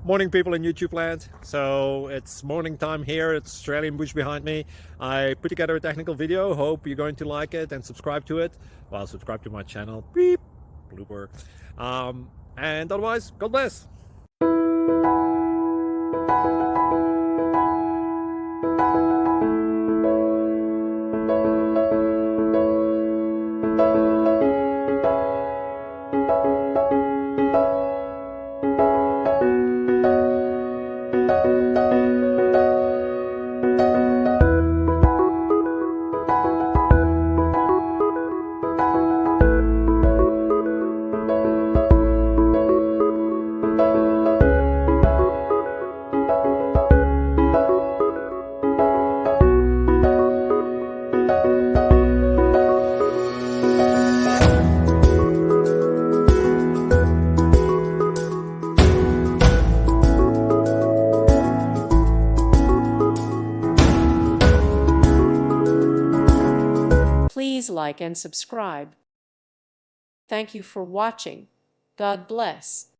Morning, people in YouTube land. So it's morning time here. It's Australian bush behind me. I put together a technical video. Hope you're going to like it and subscribe to it. Well, subscribe to my channel. Beep, blooper. And otherwise, God bless. Please like and subscribe. Thank you for watching. God bless.